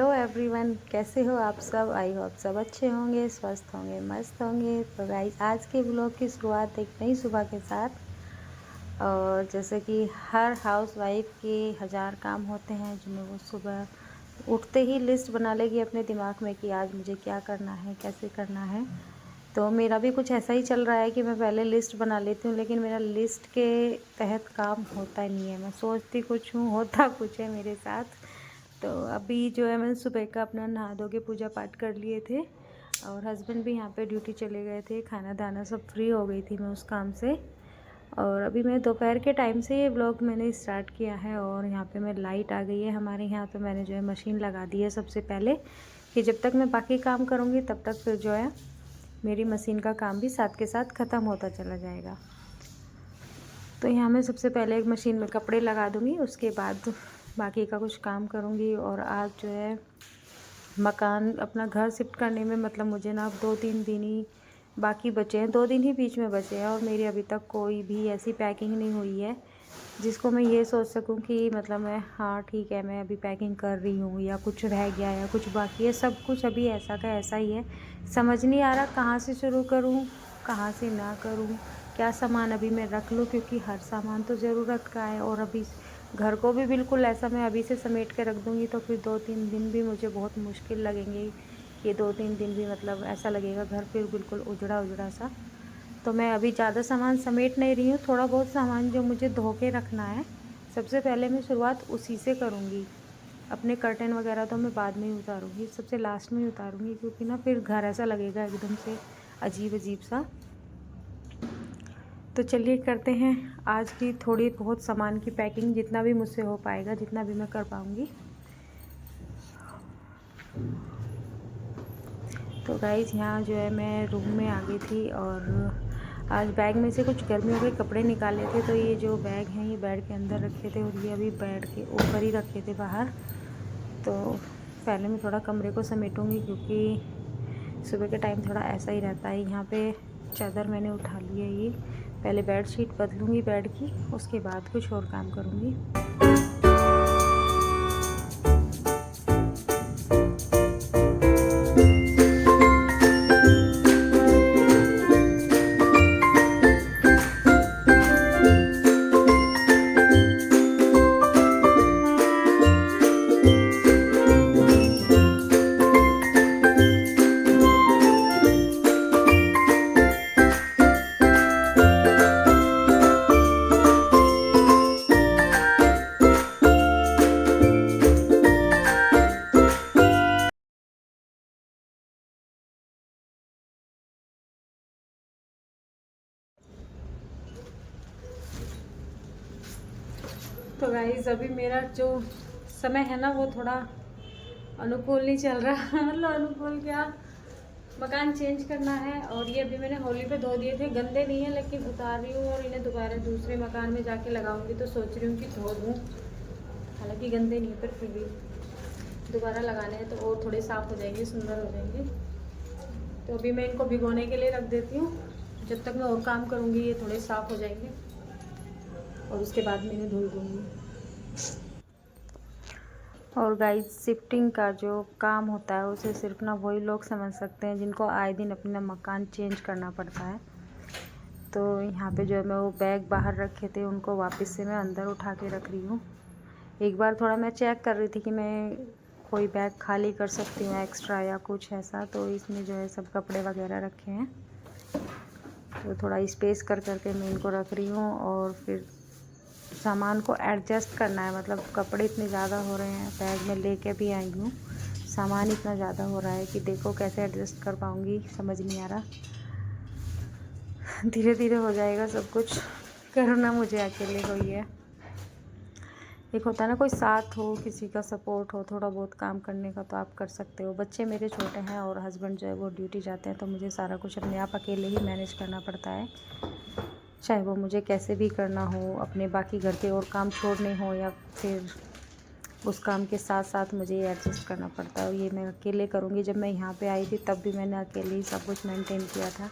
Hello everyone, कैसे हो आप सब। आई होप सब अच्छे होंगे, स्वस्थ होंगे, मस्त होंगे। तो गाइस, आज के व्लॉग की शुरुआत एक नई सुबह के साथ। और जैसे कि हर हाउस वाइफ के हज़ार काम होते हैं जिन्हें वो सुबह उठते ही लिस्ट बना लेगी अपने दिमाग में कि आज मुझे क्या करना है, कैसे करना है। तो मेरा भी कुछ ऐसा ही चल रहा है कि मैं पहले लिस्ट बना लेती हूँ, लेकिन मेरा लिस्ट के तहत काम होता ही नहीं है। मैं सोचती कुछ हूँ, होता कुछ है मेरे साथ। तो अभी जो है मैंने सुबह का अपना नहा धो के पूजा पाठ कर लिए थे, और हस्बैंड भी यहाँ पे ड्यूटी चले गए थे। खाना दाना सब फ्री हो गई थी मैं उस काम से। और अभी मैं दोपहर के टाइम से ये व्लॉग मैंने स्टार्ट किया है। और यहाँ पे मैं लाइट आ गई है हमारे यहाँ, तो मैंने जो है मशीन लगा दी है सबसे पहले, कि जब तक मैं बाकी काम करूँगी तब तक फिर जो है मेरी मशीन का काम भी साथ के साथ ख़त्म होता चला जाएगा। तो यहाँ मैं सबसे पहले एक मशीन में कपड़े लगा दूँगी, उसके बाद बाकी का कुछ काम करूँगी। और आज जो है मकान अपना घर शिफ्ट करने में मतलब मुझे ना अब 2-3 दिन ही बाकी बचे हैं, 2 दिन ही बीच में बचे हैं। और मेरी अभी तक कोई भी ऐसी पैकिंग नहीं हुई है जिसको मैं ये सोच सकूं कि मतलब मैं हाँ ठीक है, मैं अभी पैकिंग कर रही हूँ, या कुछ रह गया या कुछ बाकी है। सब कुछ अभी ऐसा का ऐसा ही है। समझ नहीं आ रहा कहाँ से शुरू करूँ, कहाँ से ना करूँ, क्या सामान अभी मैं रख लूँ, क्योंकि हर सामान तो ज़रूरत का है। और अभी घर को भी बिल्कुल ऐसा मैं अभी से समेट के रख दूँगी तो फिर 2-3 दिन भी मुझे बहुत मुश्किल लगेंगे। ये 2-3 दिन भी मतलब ऐसा लगेगा घर फिर बिल्कुल उजड़ा उजड़ा सा। तो मैं अभी ज़्यादा सामान समेट नहीं रही हूँ, थोड़ा बहुत सामान जो मुझे धो के रखना है सबसे पहले मैं शुरुआत उसी से करूँगी। अपने कर्टन वगैरह तो मैं बाद में ही उतारूँगी, सबसे लास्ट में ही उतारूँगी, क्योंकि ना फिर घर ऐसा लगेगा एकदम से अजीब अजीब सा। तो चलिए करते हैं आज की थोड़ी बहुत सामान की पैकिंग, जितना भी मुझसे हो पाएगा, जितना भी मैं कर पाऊँगी। तो गाइज़, यहाँ जो है मैं रूम में आ गई थी, और आज बैग में से कुछ गर्मियों के कपड़े निकाले थे। तो ये जो बैग हैं ये बेड के अंदर रखे थे, और ये अभी बेड के ऊपर ही रखे थे बाहर। तो पहले मैं थोड़ा कमरे को समेटूँगी, क्योंकि सुबह के टाइम थोड़ा ऐसा ही रहता है। यहाँ पे चादर मैंने उठा ली है, ये पहले बेड शीट बदलूँगी बेड की, उसके बाद कुछ और काम करूँगी। तो गाइस, अभी मेरा जो समय है ना वो थोड़ा अनुकूल नहीं चल रहा मतलब अनुकूल क्या, मकान चेंज करना है। और ये अभी मैंने होली पे धो दिए थे, गंदे नहीं है, लेकिन उतार रही हूँ और इन्हें दोबारा दूसरे मकान में जाके लगाऊंगी। तो सोच रही हूँ कि धो दूँ, हालांकि गंदे नहीं है पर फिर भी दोबारा लगाने हैं तो और थोड़े साफ़ हो जाएंगे, सुंदर हो जाएंगे। तो अभी मैं इनको भिगोने के लिए रख देती हूँ, जब तक मैं और काम करूँगी ये थोड़े साफ़ हो जाएंगे, और उसके बाद मैं इन्हें धुल दूँगी। और गाइस, शिफ्टिंग का जो काम होता है उसे सिर्फ ना वही लोग समझ सकते हैं जिनको आए दिन अपना मकान चेंज करना पड़ता है। तो यहाँ पे जो है मैं वो बैग बाहर रखे थे उनको वापस से मैं अंदर उठा के रख रही हूँ। एक बार थोड़ा मैं चेक कर रही थी कि मैं कोई बैग खाली कर सकती हूँ एक्स्ट्रा या कुछ ऐसा, तो इसमें जो है सब कपड़े वगैरह रखे हैं। तो थोड़ा स्पेस कर करके मैं इनको रख रही हूँ, और फिर सामान को एडजस्ट करना है। मतलब कपड़े इतने ज़्यादा हो रहे हैं, बैग में लेके भी आई हूँ, सामान इतना ज़्यादा हो रहा है कि देखो कैसे एडजस्ट कर पाऊँगी, समझ नहीं आ रहा। धीरे धीरे हो जाएगा सब कुछ, करना मुझे अकेले को ही है। एक होता है ना कोई साथ हो, किसी का सपोर्ट हो थोड़ा बहुत काम करने का, तो आप कर सकते हो। बच्चे मेरे छोटे हैं और हस्बैंड जो है वो ड्यूटी जाते हैं, तो मुझे सारा कुछ अपने आप अकेले ही मैनेज करना पड़ता है, चाहे वो मुझे कैसे भी करना हो, अपने बाकी घर के और काम छोड़ने हो या फिर उस काम के साथ साथ मुझे ये एडजस्ट करना पड़ता है। ये मैं अकेले करूँगी। जब मैं यहाँ पे आई थी तब भी मैंने अकेले ही सब कुछ मेंटेन किया था।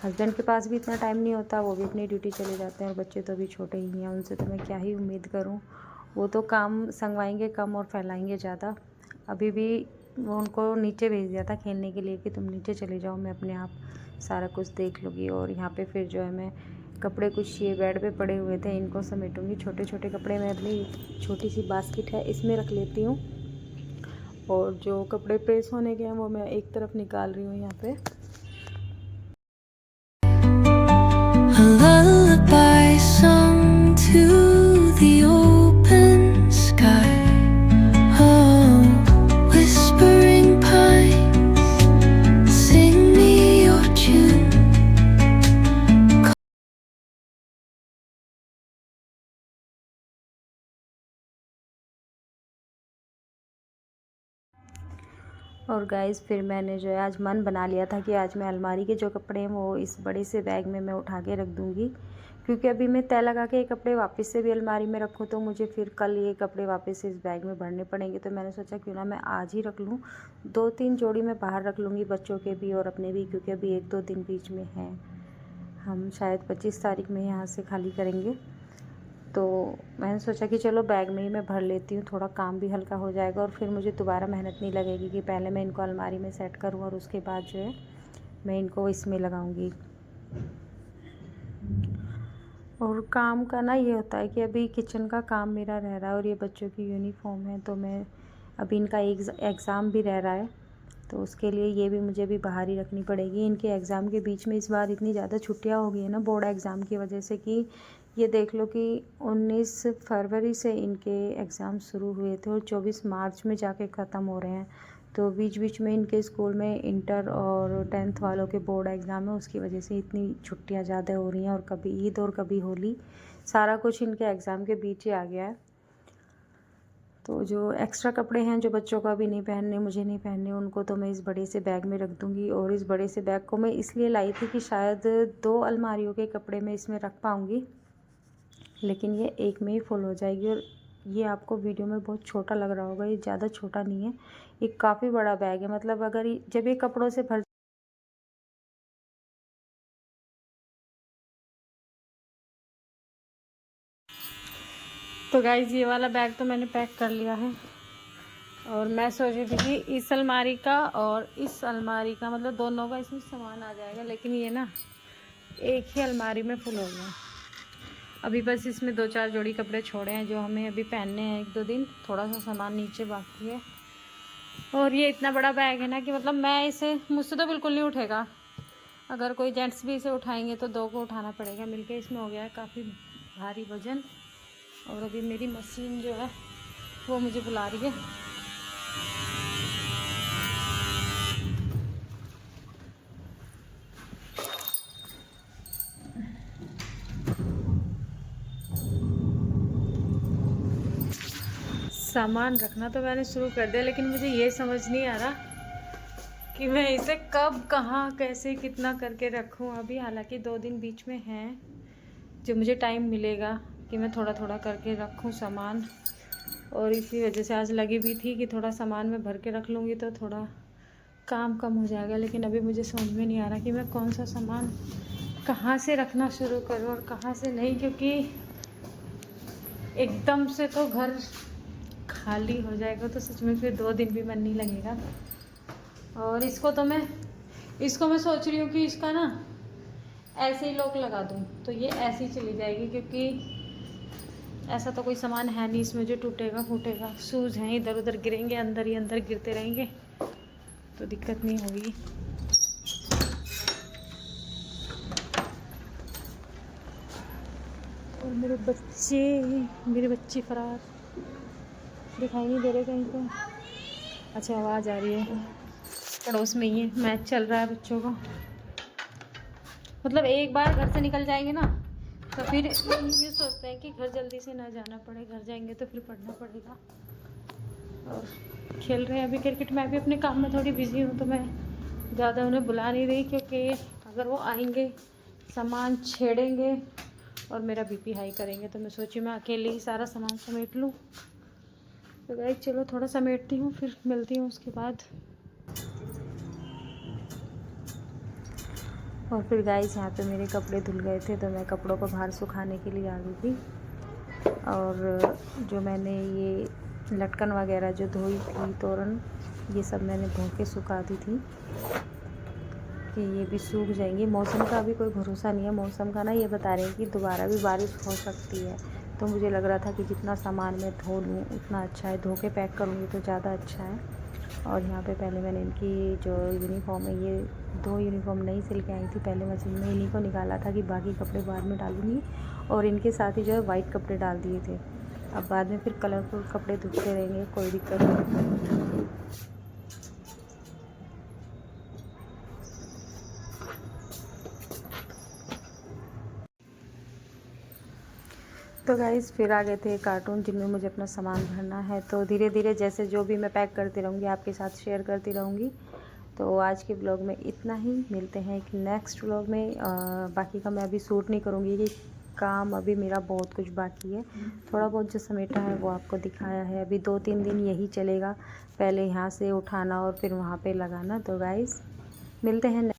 हस्बैंड के पास भी इतना टाइम नहीं होता, वो भी अपनी ड्यूटी चले जाते हैं, और बच्चे तो अभी छोटे ही हैं, उनसे तो मैं क्या ही उम्मीद करूँ। वो तो काम संगवाएंगे कम और फैलाएंगे ज़्यादा। अभी भी उनको नीचे भेज दिया था खेलने के लिए कि तुम नीचे चले जाओ, मैं अपने आप सारा कुछ देख लूँगी। और यहाँ पे फिर जो है मैं कपड़े कुछ ये बेड पे पड़े हुए थे, इनको समेटूँगी। छोटे छोटे कपड़े मैं अपनी छोटी सी बास्केट है इसमें रख लेती हूँ, और जो कपड़े प्रेस होने के हैं वो मैं एक तरफ निकाल रही हूँ यहाँ पे। और गाइस फिर मैंने जो है आज मन बना लिया था कि आज मैं अलमारी के जो कपड़े हैं वो इस बड़े से बैग में मैं उठा के रख दूँगी, क्योंकि अभी मैं तय लगा के ये कपड़े वापस से भी अलमारी में रखूँ तो मुझे फिर कल ये कपड़े वापस से इस बैग में भरने पड़ेंगे। तो मैंने सोचा क्यों ना मैं आज ही रख लूँ, 2-3 जोड़ी मैं बाहर रख लूँगी, बच्चों के भी और अपने भी, क्योंकि अभी 1-2 दिन बीच में हैं। हम शायद 25 तारीख में यहाँ से खाली करेंगे, तो मैंने सोचा कि चलो बैग में ही मैं भर लेती हूँ, थोड़ा काम भी हल्का हो जाएगा और फिर मुझे दोबारा मेहनत नहीं लगेगी कि पहले मैं इनको अलमारी में सेट करूँ और उसके बाद जो है मैं इनको इसमें लगाऊंगी। और काम का ना ये होता है कि अभी किचन का काम मेरा रह रहा है और ये बच्चों की यूनिफॉर्म है, तो मैं अभी इनका एग्ज़ाम भी रह रहा है, तो उसके लिए ये भी मुझे भी बाहर ही रखनी पड़ेगी। इनके एग्ज़ाम के बीच में इस बार इतनी ज़्यादा छुट्टियां हो गई है ना बोर्ड एग्ज़ाम की वजह से, कि ये देख लो कि 19 फरवरी से इनके एग्ज़ाम शुरू हुए थे और 24 मार्च में जाके ख़त्म हो रहे हैं। तो बीच बीच में इनके स्कूल में इंटर और 10th वालों के बोर्ड एग्ज़ाम है, उसकी वजह से इतनी छुट्टियां ज़्यादा हो रही हैं, और कभी ईद और कभी होली, सारा कुछ इनके एग्ज़ाम के बीच ही आ गया है। तो जो एक्स्ट्रा कपड़े हैं जो बच्चों को अभी नहीं पहनने, मुझे नहीं पहनने, उनको तो मैं इस बड़े से बैग में रख दूँगी। और इस बड़े से बैग को मैं इसलिए लाई थी कि शायद 2 अलमारियों के कपड़े मैं इसमें रख पाऊँगी, लेकिन ये एक में ही फुल हो जाएगी। और ये आपको वीडियो में बहुत छोटा लग रहा होगा, ये ज़्यादा छोटा नहीं है, ये काफ़ी बड़ा बैग है। मतलब अगर जब ये कपड़ों से भर तो गाइस ये वाला बैग तो मैंने पैक कर लिया है, और मैं सोच रही थी कि इस अलमारी का और इस अलमारी का मतलब दोनों का इसमें सामान आ जाएगा, लेकिन ये ना एक ही अलमारी में फुल हो गया। अभी बस इसमें 2-4 जोड़ी कपड़े छोड़े हैं जो हमें अभी पहनने हैं 1-2 दिन, थोड़ा सा सामान नीचे बाकी है। और ये इतना बड़ा बैग है ना कि मतलब मैं इसे, मुझसे तो बिल्कुल नहीं उठेगा, अगर कोई जेंट्स भी इसे उठाएंगे तो 2 को उठाना पड़ेगा मिलके। इसमें हो गया है काफ़ी भारी वजन। और अभी मेरी मशीन जो है वो मुझे बुला रही है। सामान रखना तो मैंने शुरू कर दिया, लेकिन मुझे ये समझ नहीं आ रहा कि मैं इसे कब, कहाँ, कैसे, कितना करके रखूँ अभी। हालांकि 2 दिन बीच में हैं जो मुझे टाइम मिलेगा कि मैं थोड़ा थोड़ा करके रखूँ सामान, और इसी वजह से आज लगी भी थी कि थोड़ा सामान मैं भर के रख लूँगी तो थोड़ा काम कम हो जाएगा। लेकिन अभी मुझे समझ में नहीं आ रहा कि मैं कौन सा सामान कहाँ से रखना शुरू करूँ और कहाँ से नहीं, क्योंकि एकदम से तो घर खाली हो जाएगा तो सच में फिर 2 दिन भी मन नहीं लगेगा। और इसको मैं सोच रही हूँ कि इसका ना ऐसे ही लॉक लगा दूँ तो ये ऐसे ही चली जाएगी, क्योंकि ऐसा तो कोई सामान है नहीं इसमें जो टूटेगा फूटेगा। शूज़ हैं इधर उधर गिरेंगे, अंदर ही अंदर गिरते रहेंगे तो दिक्कत नहीं होगी। और मेरे बच्चे फरार, दिखाई नहीं दे रहे कहीं पे। अच्छा आवाज़ आ रही है, पड़ोस में ही है, मैच चल रहा है बच्चों का। मतलब एक बार घर से निकल जाएंगे ना तो फिर ये सोचते हैं कि घर जल्दी से ना जाना पड़े, घर जाएंगे तो फिर पढ़ना पड़ेगा। और खेल रहे हैं अभी क्रिकेट। मैं भी अपने काम में थोड़ी बिजी हूँ तो मैं ज़्यादा उन्हें बुला नहीं रही, क्योंकि अगर वो आएंगे सामान छेड़ेंगे और मेरा बीपी हाई करेंगे, तो मैं सोची मैं अकेले ही सारा सामान समेट लूँ। तो गाइस चलो थोड़ा समेटती हूँ, फिर मिलती हूँ उसके बाद। और फिर गाइस यहाँ पे मेरे कपड़े धुल गए थे तो मैं कपड़ों को बाहर सुखाने के लिए आ गई थी। और जो मैंने ये लटकन वगैरह जो धोई थी, तोरण, ये सब मैंने धो के सुखा दी थी कि ये भी सूख जाएंगी। मौसम का अभी कोई भरोसा नहीं है, मौसम का ना ये बता रहे हैं कि दोबारा भी बारिश हो सकती है। तो मुझे लग रहा था कि जितना सामान मैं धो लूँ उतना अच्छा है, धो के पैक करूँगी तो ज़्यादा अच्छा है। और यहाँ पे पहले मैंने इनकी जो यूनिफॉर्म है, ये 2 यूनिफॉर्म नई सिल के आई थी, पहले मशीन में इन्हीं को निकाला था कि बाकी कपड़े बाद में डालूँगी। और इनके साथ ही जो है वाइट कपड़े डाल दिए थे। अब बाद में फिर कलरफुल कपड़े धुलते रहेंगे, कोई दिक्कत नहीं। तो गाइज़ फिर आ गए थे कार्टून जिनमें मुझे अपना सामान भरना है। तो धीरे धीरे जैसे जो भी मैं पैक करती रहूँगी आपके साथ शेयर करती रहूँगी। तो आज के ब्लॉग में इतना ही, मिलते हैं एक नेक्स्ट ब्लॉग में। बाकी का मैं अभी शूट नहीं करूँगी कि काम अभी मेरा बहुत कुछ बाकी है। थोड़ा बहुत जो समेटा है वो आपको दिखाया है। अभी 2-3 दिन यही चलेगा, पहले यहाँ से उठाना और फिर वहाँ पे लगाना। तो गाइज़ मिलते हैं।